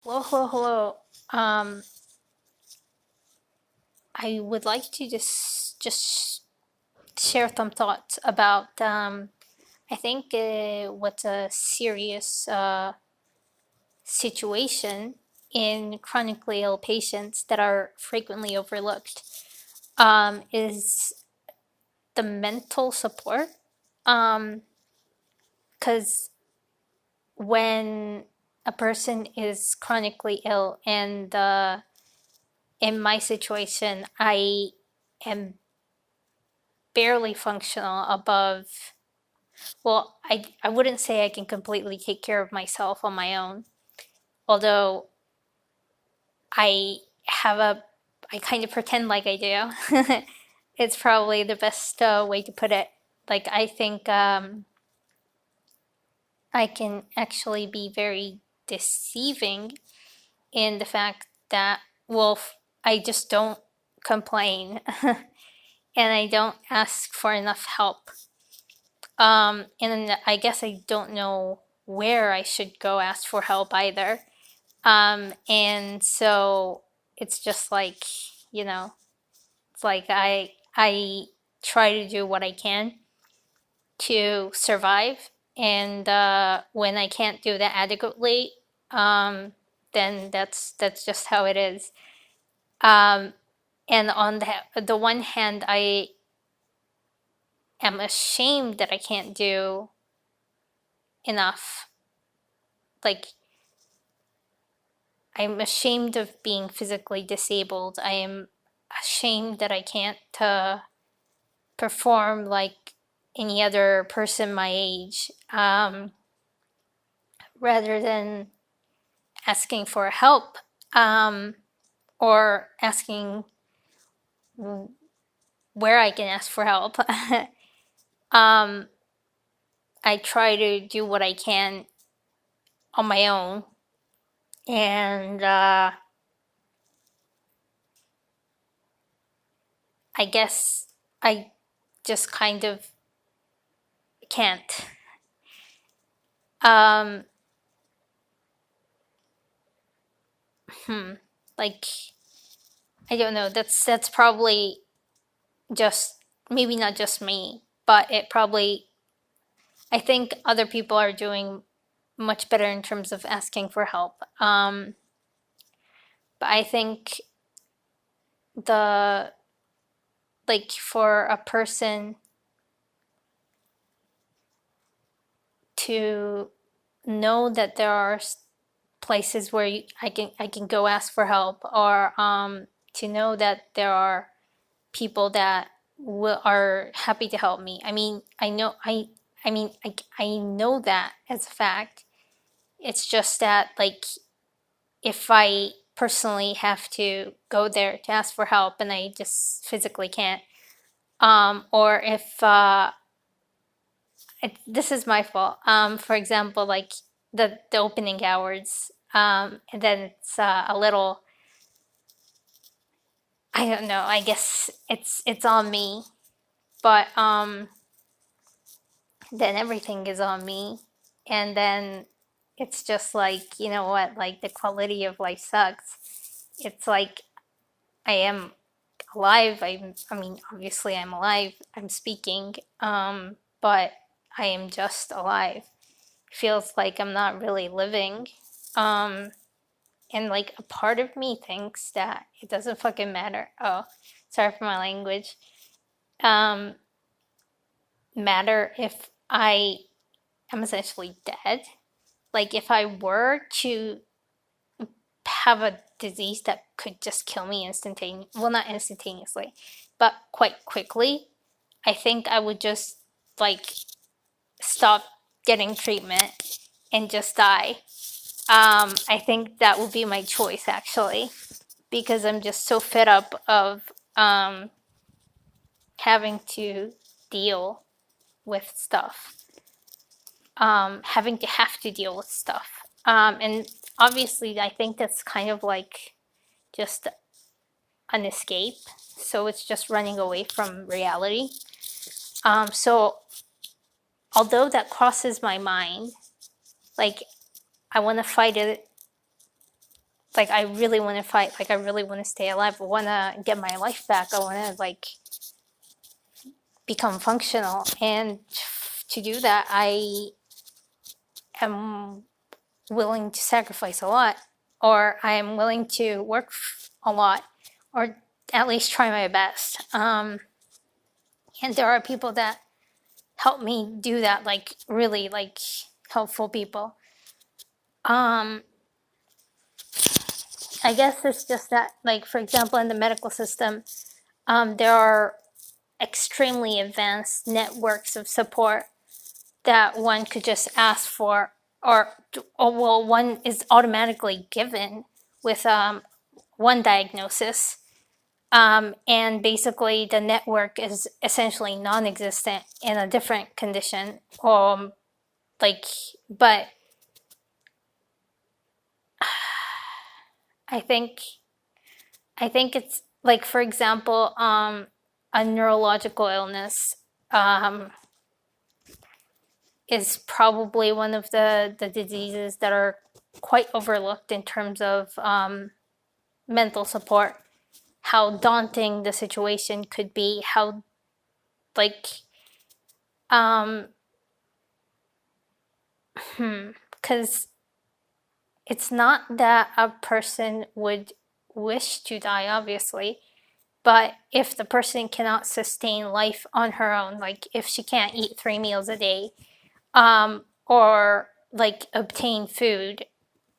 Hello, hello, hello. Um, I would like to just share some thoughts about I think what's a serious situation in chronically ill patients that are frequently overlooked is the mental support. Because when a person is chronically ill, and in my situation, I am barely functional above, well, I wouldn't say I can completely take care of myself on my own, although I have a, I kind of pretend like I do. It's probably the best way to put it. Like, I think I can actually be very deceiving in the fact that, well, I just don't complain and I don't ask for enough help. And I guess I don't know where I should go ask for help either. And so it's just like, you know, it's like I try to do what I can to survive, and when I can't do that adequately, um, then that's just how it is. Um, and on the one hand, I am ashamed that I can't do enough. Like, I'm ashamed of being physically disabled. I am ashamed that I can't perform like any other person my age, rather than asking for help, um, or asking where I can ask for help. um, I try to do what I can on my own, and I guess I just kind of can't. Um, hmm, like, I don't know. That's probably just, maybe not just me, but it probably, I think other people are doing much better in terms of asking for help. But I think the, like, for a person to know that there are places where I can go ask for help, or to know that there are people that are happy to help me. I mean, I know that as a fact. It's just that, like, if I personally have to go there to ask for help and I just physically can't, or if this is my fault. For example, like the opening hours, and then it's a little. I don't know. I guess it's on me, but then everything is on me, and then it's just like, you know what? Like, the quality of life sucks. It's like I am alive. I mean, obviously I'm alive. I'm speaking, but I am just alive. Feels like I'm not really living. Um, and like a part of me thinks that it doesn't fucking matter. Oh, sorry for my language. Um, matter if I am essentially dead. Like, if I were to have a disease that could just kill me instantaneously, well, not instantaneously, but quite quickly, I think I would just, like, stop getting treatment and just die. I think that would be my choice, actually, because I'm just so fed up of having to deal with stuff, having to have to deal with stuff. And obviously, I think that's kind of like just an escape. So it's just running away from reality. So although that crosses my mind, like, I want to fight it like I really want to fight, like I really want to stay alive, I want to get my life back, I want to like become functional, and to do that I am willing to sacrifice a lot, or I am willing to work a lot, or at least try my best. And there are people that help me do that, like really like helpful people. I guess it's just that, like, for example, in the medical system, there are extremely advanced networks of support that one could just ask for, or well, one is automatically given with one diagnosis. And basically, the network is essentially non-existent in a different condition. Like, but I think it's like, for example, a neurological illness is probably one of the diseases that are quite overlooked in terms of mental support. How daunting the situation could be, how like because it's not that a person would wish to die, obviously, but if the person cannot sustain life on her own, like if she can't eat 3 meals a day, or like obtain food,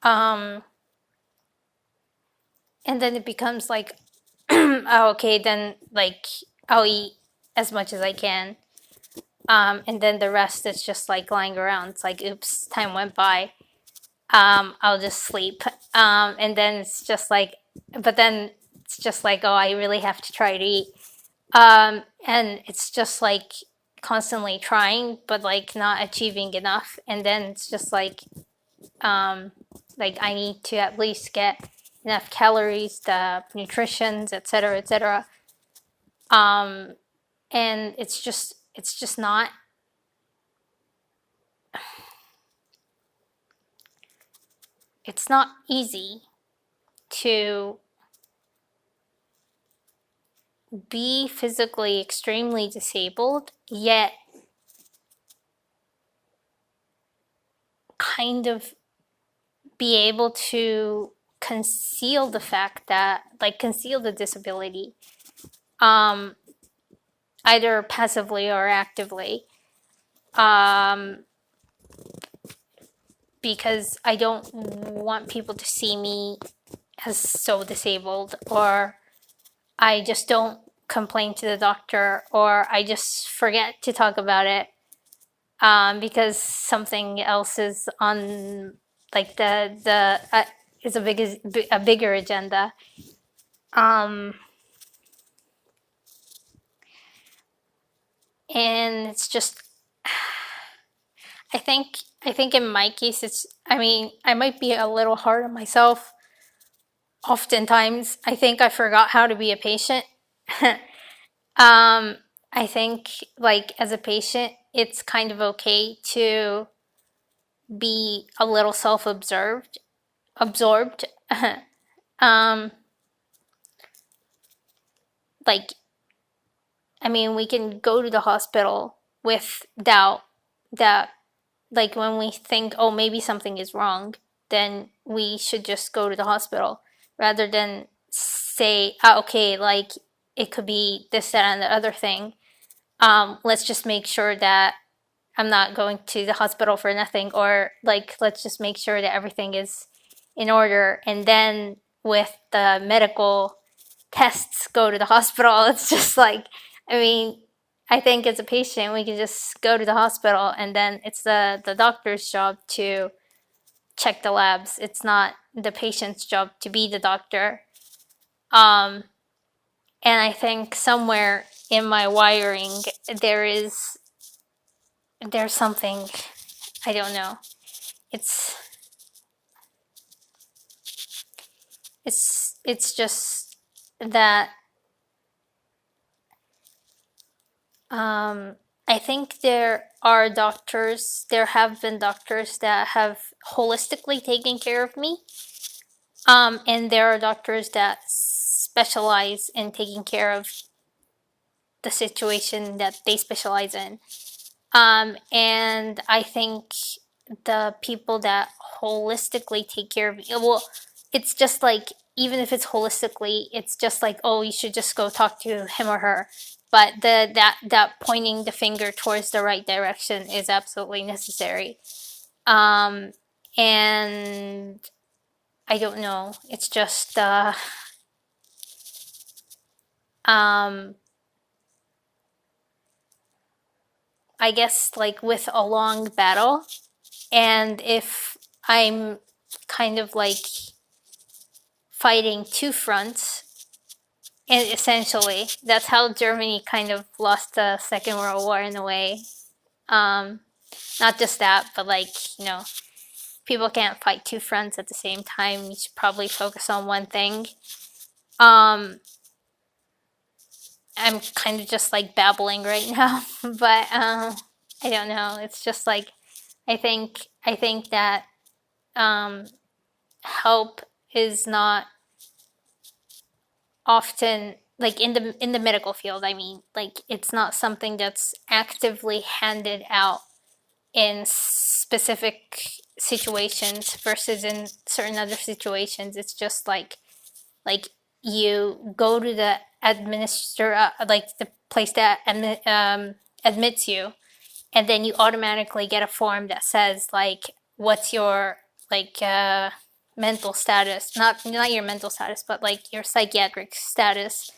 and then it becomes like, oh, okay, then like I'll eat as much as I can, and then the rest is just like lying around. It's like, oops, time went by. I'll just sleep. And then it's just like, but then it's just like, oh, I really have to try to eat. And it's just like constantly trying, but like not achieving enough. And then it's just like I need to at least get enough calories, the nutritions, etc., etc. And it's just not. It's not easy to be physically extremely disabled, yet kind of be able to conceal the fact that, like, conceal the disability, either passively or actively, because I don't want people to see me as so disabled, or I just don't complain to the doctor, or I just forget to talk about it because something else is on, like is a bigger agenda. And it's just, I think in my case, I mean, I might be a little hard on myself. Oftentimes, I think I forgot how to be a patient. I think, like, as a patient, it's kind of okay to be a little absorbed. Like, I mean, we can go to the hospital with doubt that, like, when we think, oh, maybe something is wrong, then we should just go to the hospital rather than say, oh, okay, like, it could be this, that, and the other thing. Let's just make sure that I'm not going to the hospital for nothing, or like, let's just make sure that everything is in order. And then with the medical tests, go to the hospital. It's just like, I mean, I think as a patient, we can just go to the hospital, and then it's the doctor's job to check the labs. It's not the patient's job to be the doctor. And I think somewhere in my wiring, there's something, I don't know. It's just that I think there have been doctors that have holistically taken care of me. And there are doctors that specialize in taking care of the situation that they specialize in. And I think the people that holistically take care of you, well, it's just like, even if it's holistically, it's just like, oh, you should just go talk to him or her. But that pointing the finger towards the right direction is absolutely necessary. Um, and I don't know. It's just um, I guess like with a long battle, and if I'm kind of like fighting two fronts, and essentially that's how Germany kind of lost the Second World War in a way. Um, Not just that, but like, people can't fight two fronts at the same time. You should probably focus on one thing. Um, I'm kind of just like babbling right now, but I don't know. It's just like, I think that um, help is not often, like in the medical field, I mean, like it's not something that's actively handed out in specific situations versus in certain other situations. It's just like you go to the like the place that admits you, and then you automatically get a form that says like what's your like mental status, not your mental status, but like your psychiatric status,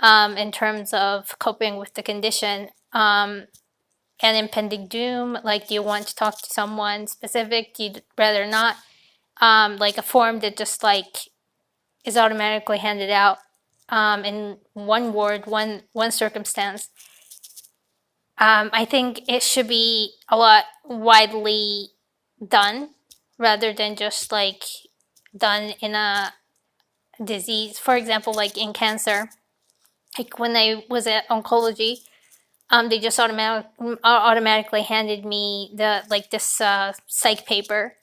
in terms of coping with the condition, and impending doom. Like, do you want to talk to someone specific? Do you rather not? Like a form that just like is automatically handed out in one word, one circumstance. I think it should be a lot widely done rather than just like done in a disease. For example, like in cancer, like when I was at oncology, they just automatically handed me the like this psych paper.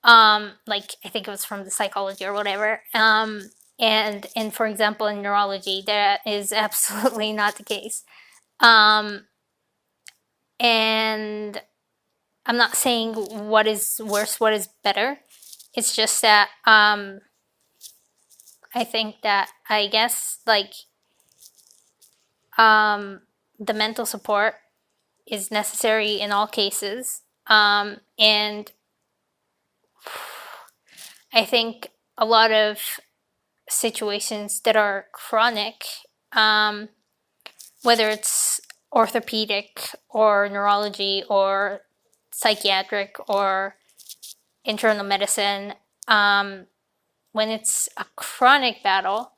Like I think it was from the psychology or whatever. And for example, in neurology, that is absolutely not the case. Um, and I'm not saying what is worse, what is better. It's just that I think that I guess like the mental support is necessary in all cases. And I think a lot of situations that are chronic, whether it's orthopedic or neurology or psychiatric or internal medicine, when it's a chronic battle,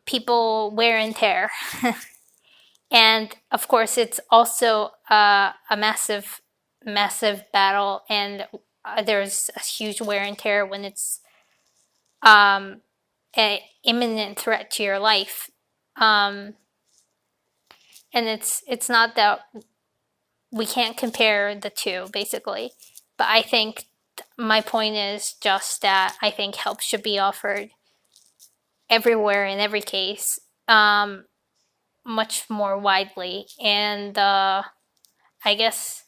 people wear and tear. And of course, it's also a massive, massive battle, and there's a huge wear and tear when it's an imminent threat to your life. And it's not that we can't compare the two, basically. But I think my point is just that I think help should be offered everywhere in every case, much more widely. And I guess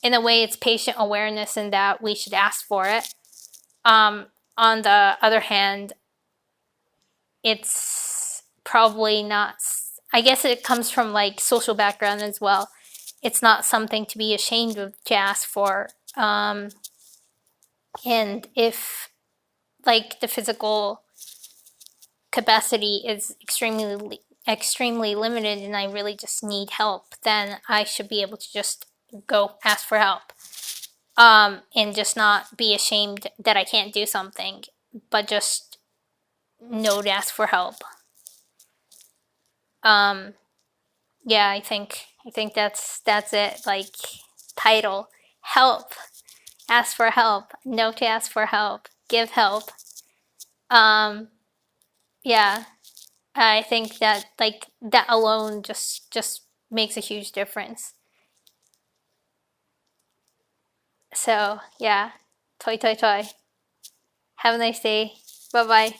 in a way it's patient awareness in that we should ask for it. On the other hand, it's probably not, I guess it comes from like social background as well. It's not something to be ashamed of to ask for. And if like the physical capacity is extremely limited and I really just need help, then I should be able to just go ask for help. And just not be ashamed that I can't do something, but just know to ask for help. Yeah, I think that's it. Like, title, help, ask for help, know to ask for help, give help. Um, yeah, I think that like that alone just makes a huge difference. So yeah, toi toi toi. Have a nice day. Bye bye.